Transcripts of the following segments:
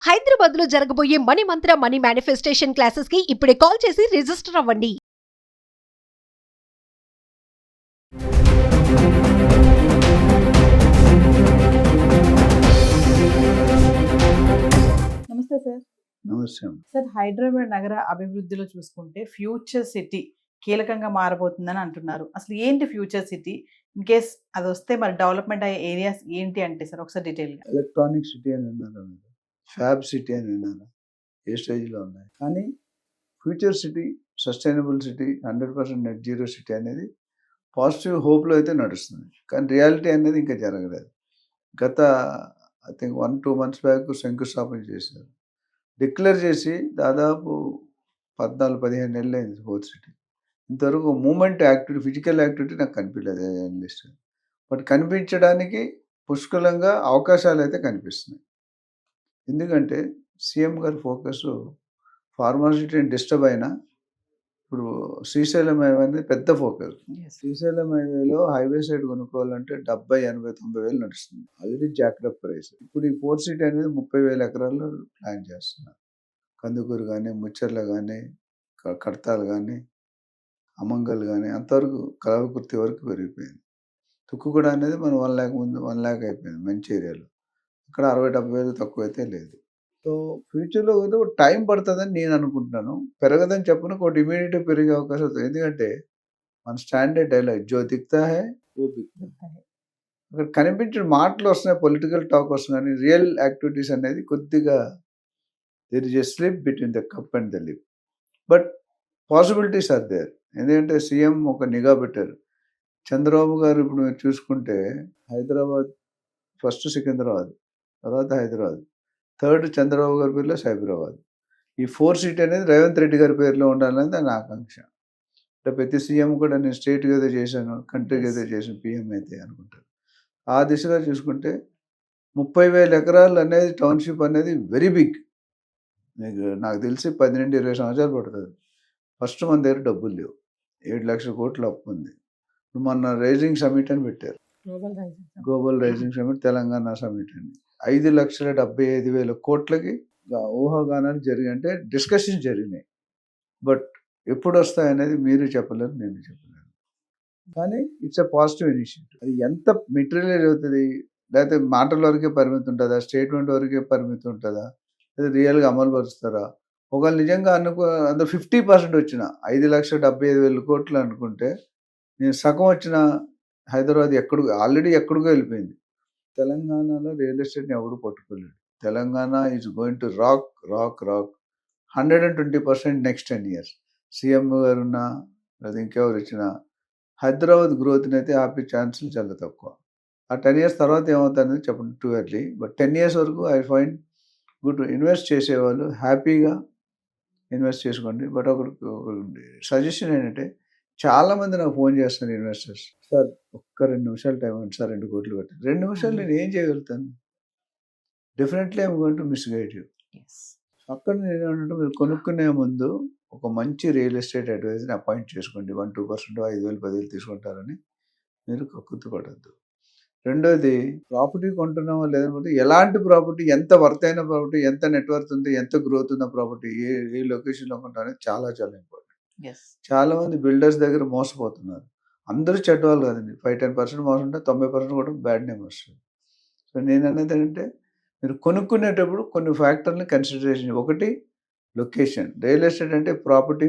హైదరాబాద్ లో జరగబోయే మనీ మంత్ర money manifestation classes కి ఇప్పుడే కాల్ చేసి రిజిస్టర్ అవ్వండి. నమస్తే సార్. నమస్తే. సార్, హైదరాబాద్ నగర అభివృద్ధిలో చూసుకుంటే ఫ్యూచర్ సిటీ కీలకంగా మారబోతుందని అంటున్నారు. అసలు ఏంటి ఫ్యూచర్ సిటీ? ఇన్ కేస్ అది వస్తే మరి డెవలప్మెంట్ అయ్యే ఏరియాస్ ఏంటి అంటే సార్ ఒకసారి డీటెయిల్గా. ఎలక్ట్రానిక్ సిటీ అని విన్నారా మీరు? ఫ్యాబ్ సిటీ అని విన్నారా? ఏ స్టేజ్లో ఉన్నాయి? కానీ future city, sustainable city, 100% net zero city అనేది పాజిటివ్ హోప్లో అయితే నడుస్తుంది. కానీ రియాలిటీ అనేది ఇంకా జరగలేదు. గత ఐ థింక్ 1-2 months బ్యాక్ శంకుస్థాపన చేశారు. డిక్లేర్ చేసి దాదాపు 14-15 నెలలు అయింది ఫోర్త్ సిటీ. ఇంతవరకు మూమెంట్ యాక్టివిటీ, ఫిజికల్ యాక్టివిటీ నాకు కనిపించలేదు జర్నలిస్ట్. బట్ కనిపించడానికి పుష్కలంగా అవకాశాలు అయితే కనిపిస్తున్నాయి. ఎందుకంటే సీఎం గారి ఫోకస్ ఫార్మాసిటీని డిస్టర్బ్ అయినా ఇప్పుడు శ్రీశైలం హైవే అనేది పెద్ద ఫోకస్. శ్రీశైలం హైవేలో హైవే సైడ్ కొనుక్కోవాలంటే 70-80-90 వేలు నడుస్తుంది. Already jacked up price. ఇప్పుడు ఈ ఫోర్త్ సిటీ అనేది 30,000 ఎకరాల్లో ప్లాన్ చేస్తున్నారు. కందుకూరు కానీ, ముచ్చర్ల కానీ, కడతాలు కానీ, అమంగల్ కానీ అంతవరకు కలవకుర్తి వరకు పెరిగిపోయింది. తుక్కుగూడ అనేది మనం 1 lakh ముందు 1 lakh అయిపోయింది మంచి ఏరియాలో. అక్కడ 60-70 వేలు తక్కువ అయితే లేదు. సో ఫ్యూచర్లో ఏదో టైం పడుతుందని నేను అనుకుంటున్నాను. పెరగదని చెప్పను, ఒకటి ఇమీడియట్గా పెరిగే అవకాశం అవుతుంది. ఎందుకంటే మన స్టాండర్డ్ డైలాగ్ జో దిక్తా హై ఓ బిక్తా హై. అక్కడ కనిపించిన మాటలు వస్తున్నాయి, పొలిటికల్ టాక్ వస్తుంది, కానీ రియల్ యాక్టివిటీస్ అనేది కొద్దిగా there is a slip between the cup and the lip. But possibilities are there. ఎందుకంటే సీఎం ఒక నిఘా పెట్టారు. చంద్రబాబు గారు ఇప్పుడు మీరు చూసుకుంటే హైదరాబాద్ ఫస్ట్ సికింద్రాబాద్, తర్వాత హైదరాబాద్, థర్డ్ చంద్రబాబు గారి పేరులో సైబరాబాద్. ఈ 4 సీట్ అనేది రేవంత్ రెడ్డి గారి పేరులో ఉండాలని నా ఆకాంక్ష. అంటే ప్రతి సీఎం కూడా నేను స్టేట్కి ఏదో చేశాను, కంట్రీకి ఏదో చేశాను, పీఎం అయితే అనుకుంటారు. ఆ దిశగా చూసుకుంటే 30,000 ఎకరాలు అనేది టౌన్షిప్ అనేది వెరీ బిగ్. మీకు నాకు తెలిసి 10-20 సంవత్సరాలు పడుతుంది. ఫస్ట్ మన దగ్గర డబ్బులు లేవు, 7 లక్షల కోట్లు అప్పు ఉంది. మొన్న రైజింగ్ సమిట్ అని పెట్టారు, global rising summit, Telangana summit అని. 5,75,000 కోట్లకి ఊహాగానాలు జరిగాయి, అంటే డిస్కషన్స్ జరిగినాయి. బట్ ఎప్పుడు వస్తాయనేది మీరు చెప్పలేరు, నేను చెప్పలేను. కానీ ఇట్స్ ఎ పాజిటివ్ ఇనిషియేటివ్. అది ఎంత మెటీరియలైజ్ అవుతుంది, లేకపోతే మాటల వరకే పరిమితి ఉంటుందా, స్టేట్మెంట్ వరకే పరిమితి ఉంటుందా, లేదా రియల్గా అమలు పరుస్తారా? ఒకవేళ నిజంగా అందులో 50% వచ్చిన 5,75,000 కోట్లు అనుకుంటే నేను సగం వచ్చిన హైదరాబాద్ ఆల్రెడీ ఎక్కడికో వెళ్ళిపోయింది. తెలంగాణలో రియల్ ఎస్టేట్ని ఎవరు పట్టుకోలేడు. Telangana is going to rock 120% next 10 years. CM గారు ఉన్నా లేదా ఇంకెవరు వచ్చినా హైదరాబాద్ గ్రోత్ని అయితే ఆపే ఛాన్సులు చాలా తక్కువ. ఆ 10 years తర్వాత ఏమవుతుందని చెప్పండి, టూ ఎర్లీ. బట్ 10 years వరకు ఐ ఫైండ్ గుడ్. ఇన్వెస్ట్ చేసేవాళ్ళు హ్యాపీగా ఇన్వెస్ట్ చేసుకోండి. బట్ ఒకటి సజెషన్ ఏంటంటే, చాలామంది నాకు ఫోన్ చేస్తున్నారు ఇన్వెస్టర్స్, సార్ ఒక్క 2 నిమిషాలు టైం ఇవ్వండి సార్, 2 కోట్లు పెట్టండి. 2 నిమిషాలు నేను ఏం చేయగలుగుతాను? Definitely I'm going to misguide you. అక్కడ నేను ఏమంటే, మీరు కొనుక్కునే ముందు ఒక మంచి రియల్ ఎస్టేట్ అడ్వైజర్ని అపాయింట్ చేసుకోండి. 1-2%, 5,000, 10,000 తీసుకుంటారని మీరు కక్కుర్తి పడద్దు. రెండోది, ప్రాపర్టీ కొంటున్నామో లేదనుకుంటే ఎలాంటి ప్రాపర్టీ, ఎంత వర్త్ అయిన ప్రాపర్టీ, ఎంత నెట్వర్త్ ఉంది, ఎంత గ్రోత్ ఉన్న ప్రాపర్టీ, ఏ లొకేషన్లో కొంటాం అనేది చాలా చాలా ఇంపార్టెంట్. చాలా మంది బిల్డర్స్ దగ్గర మోసపోతున్నారు. అందరూ చెడ్డవాళ్ళు కాదండి, 5-10% మోసం ఉంటే 90% కూడా బ్యాడ్ నేమ్ వస్తుంది. సో నేను అనేది ఏంటంటే, మీరు కొనుక్కునేటప్పుడు కొన్ని ఫ్యాక్టర్ని కన్సిడరేషన్. ఒకటి లొకేషన్. రియల్ ఎస్టేట్ అంటే ప్రాపర్టీ,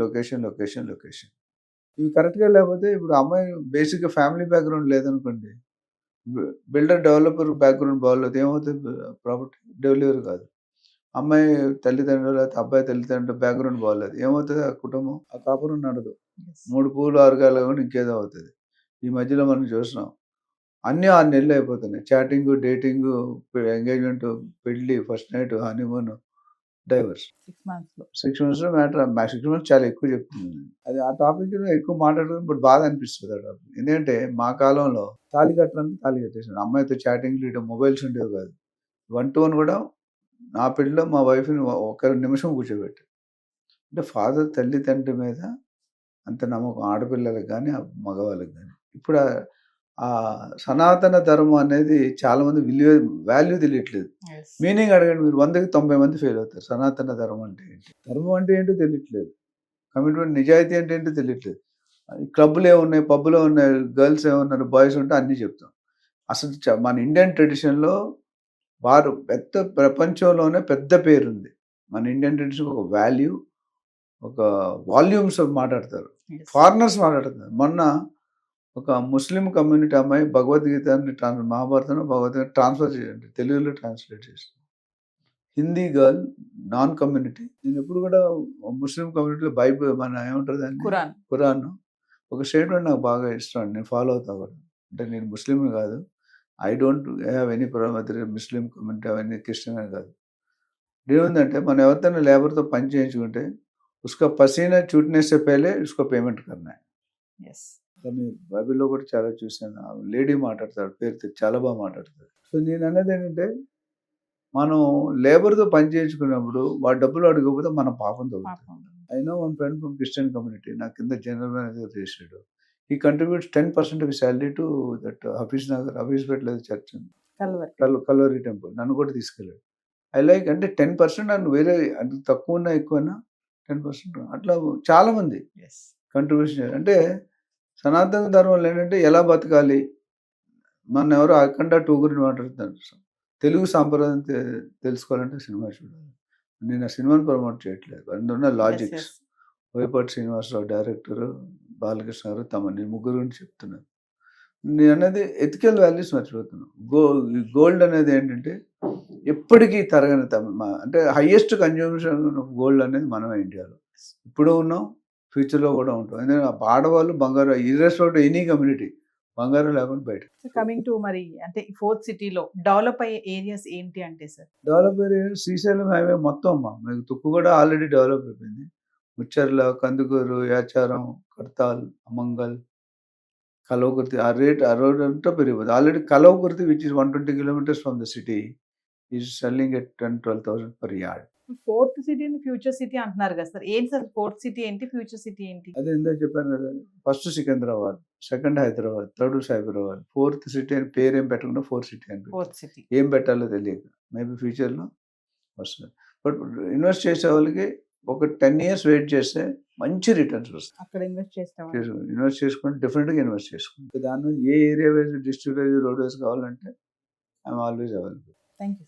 లొకేషన్. ఇవి కరెక్ట్గా లేకపోతే, ఇప్పుడు అమ్మాయి బేసిక్గా ఫ్యామిలీ బ్యాక్గ్రౌండ్ లేదనుకోండి, బిల్డర్ డెవలపర్ బ్యాక్గ్రౌండ్ బాగోలేదు, ఏమవుతుంది? ప్రాపర్టీ డెలివరీ కాదు. అమ్మాయి తల్లిదండ్రులు లేకపోతే అబ్బాయి తల్లిదండ్రుల బ్యాక్గ్రౌండ్ బాగోలేదు, ఏమవుతుంది? ఆ కుటుంబం, ఆ కాపురం నడదు. 3 పూలు 6 కాయలు కూడా ఇంకేదో అవుతుంది. ఈ మధ్యలో మనం చూస్తున్నాం, అన్నీ 6 నెలలు అయిపోతున్నాయి. చాటింగ్, డేటింగ్, ఎంగేజ్మెంట్, పెళ్ళి, ఫస్ట్ నైట్, హనీమూన్, డైవర్స్. 6 monthsలో మ్యాటర్. 6 months చాలా ఎక్కువ చెప్తుంది. అది ఆ టాపిక్లో ఎక్కువ మాట్లాడడం బట్ బాధ అనిపిస్తుంది ఆ టాపిక్. ఎందుకంటే మా కాలంలో తాళి కట్టాలంటే తాళి కట్టేసాను. అమ్మాయితో చాటింగ్లు, ఇటు మొబైల్స్ ఉండేవి కాదు. 1-to-1 కూడా నా పెళ్ళిలో మా వైఫ్ని ఒక నిమిషం కూర్చోబెట్టి. అంటే ఫాదర్ తల్లిదండ్రి మీద అంత నమ్మకం ఆడపిల్లలకు కానీ మగవాళ్ళకి కానీ. ఇప్పుడు ఆ సనాతన ధర్మం అనేది చాలా మంది వాల్యూ తెలియట్లేదు. Yes. మీనింగ్ అడగండి మీరు 100కి 90 మంది ఫెయిల్ అవుతారు. సనాతన ధర్మం అంటే ఏంటి, ధర్మం అంటే ఏంటో తెలియట్లేదు, కమిట్మెంట్ నిజాయితీ అంటే ఏంటో తెలియట్లేదు. క్లబ్లు ఏమున్నాయి, పబ్బులు ఉన్నాయి, గర్ల్స్ ఏమన్నారు, బాయ్స్ ఉంటే అన్నీ చెప్తాం. అసలు మన ఇండియన్ ట్రెడిషన్లో వారు ప్రపంచంలోనే పెద్ద పేరుంది. మన ఇండియన్ ట్రెడిషన్ ఒక వాల్యూ, ఒక వాల్యూమ్స్ మాట్లాడతారు, Yes. ఫారినర్స్ మాట్లాడుతున్నారు. మొన్న ఒక ముస్లిం కమ్యూనిటీ అమ్మాయి భగవద్గీతని మహాభారతం భగవద్గీత ట్రాన్స్ఫర్ చేయండి, తెలుగులో ట్రాన్స్లేట్ చేసి, హిందీ గర్ల్ నాన్ కమ్యూనిటీ. నేను ఎప్పుడు కూడా ముస్లిం కమ్యూనిటీలో బైబిల్ మన ఏమంటారు దాన్ని, ఖురాన్ ఒక స్టేట్మెంట్ నాకు బాగా ఇష్టం అండి, నేను ఫాలో అవుతా కూడా. అంటే నేను ముస్లిం కాదు, I don't have any problem Muslim community అవన్నీ క్రిస్టియన్ అని కాదు. ఏముందంటే మనం ఎవరితోనే లేబర్తో పని చేయించుకుంటే ఉస్కా పసీనా छूटने से पहले उसको పేమెంట్ करना है. Yes. కానీ బైబిల్లో కూడా చాలా చూశాను, లేడీ మాట్లాడతాడు, పేరుతో చాలా బాగా మాట్లాడతాడు. సో నేను అనేది ఏంటంటే మనం లేబర్తో పని చేయించుకున్నప్పుడు వాడు డబ్బులు అడగకపోతే మన పాపం తగ్గుతుంది. I know one friend from Christian community, నా కింద జనరల్ మేనేజర్ చేసాడు. He contributes 10% of his salary to that Hafeez Nagar, హఫీజ్పేటలో చర్చ్ ఉంది, కల్వరి టెంపుల్. నన్ను కూడా తీసుకెళ్ళాడు. ఐ లైక్ అంటే 10% నన్ను వేరే అంటే తక్కువ ఉన్నా ఎక్కువన్నా 10% అట్లా చాలా మంది Yes. కంట్రిబ్యూషన్. అంటే సనాతన ధర్మంలో ఏంటంటే ఎలా బతకాలి, మన ఎవరో అఖండ 2 గురించి మాట్లాడుతున్నారు. తెలుగు సాంప్రదాయం తెలుసుకోవాలంటే సినిమా చూడాలి. నేను ఆ సినిమాని ప్రమోట్ చేయట్లేదు, అందులో లాజిక్స్. వైపాటి శ్రీనివాసరావు డైరెక్టర్, బాలకృష్ణ గారు, తమని ముగ్గురు గురించి చెప్తున్నారు. నేను అనేది ఎథికల్ వాల్యూస్ మర్చిపోతున్నాను. గోల్డ్ అనేది ఏంటంటే ఎప్పటికీ తరగని అంటే హైయెస్ట్ కన్జ్యూమేషన్ గోల్డ్ అనేది మనమే ఇండియాలో ఇప్పుడు ఉన్నాం, ఫ్యూచర్లో కూడా ఉంటాం. ఎందుకంటే ఆడవాళ్ళు బంగారం ఇర్రెస్పెక్ట్ ఎనీ కమ్యూనిటీ బంగారం లేకుండా బయట. కమింగ్ టు మరి అంటే 4th సిటీలో డెవలప్ అయ్యే ఏరియాస్ ఏంటి అంటే sir? Develop area Srisailam highway మొత్తం అమ్మా, మీకు తుక్కు కూడా ఆల్రెడీ డెవలప్ అయిపోయింది. ముచ్చర్ల, కందుకూరు, యాచారం, కడతాల్, అమంగల్, కలవకుర్తి, ఆ రోడ్ అంతా పెరిగిపోతుంది. Already Kalwakurthy which is 120 kilometers from the city is selling at 10,000-12,000 per yard. 4th సిటీని ఫ్యూచర్ సిటీ అంటున్నారు కదా సార్, ఏంటి సార్ 4th సిటీ ఏంటి, ఫ్యూచర్ సిటీ ఏంటి? అదే ఇందాక చెప్పాను కదా, first Secunderabad, second Hyderabad, third Cyberabad, 4th city అని పేరు ఏం పెట్టకుండా 4th సిటీ అని 4th సిటీ ఏం పెట్టాలో తెలియక మేబీ ఫ్యూచర్లో వస్తుంది. బట్ ఇన్వెస్ట్ చేసే వాళ్ళకి ఒక 10 years వెయిట్ చేస్తే మంచి రిటర్న్స్ వస్తాయి. అక్కడ ఇన్వెస్ట్ చేస్తాం, ఇన్వెస్ట్ చేసుకుంటే డిఫరెంట్గా ఇన్వెస్ట్ చేసుకుంటే దాని మీద ఏ area wise, district wise, road wise కావాలంటే I'm always available. Thank you.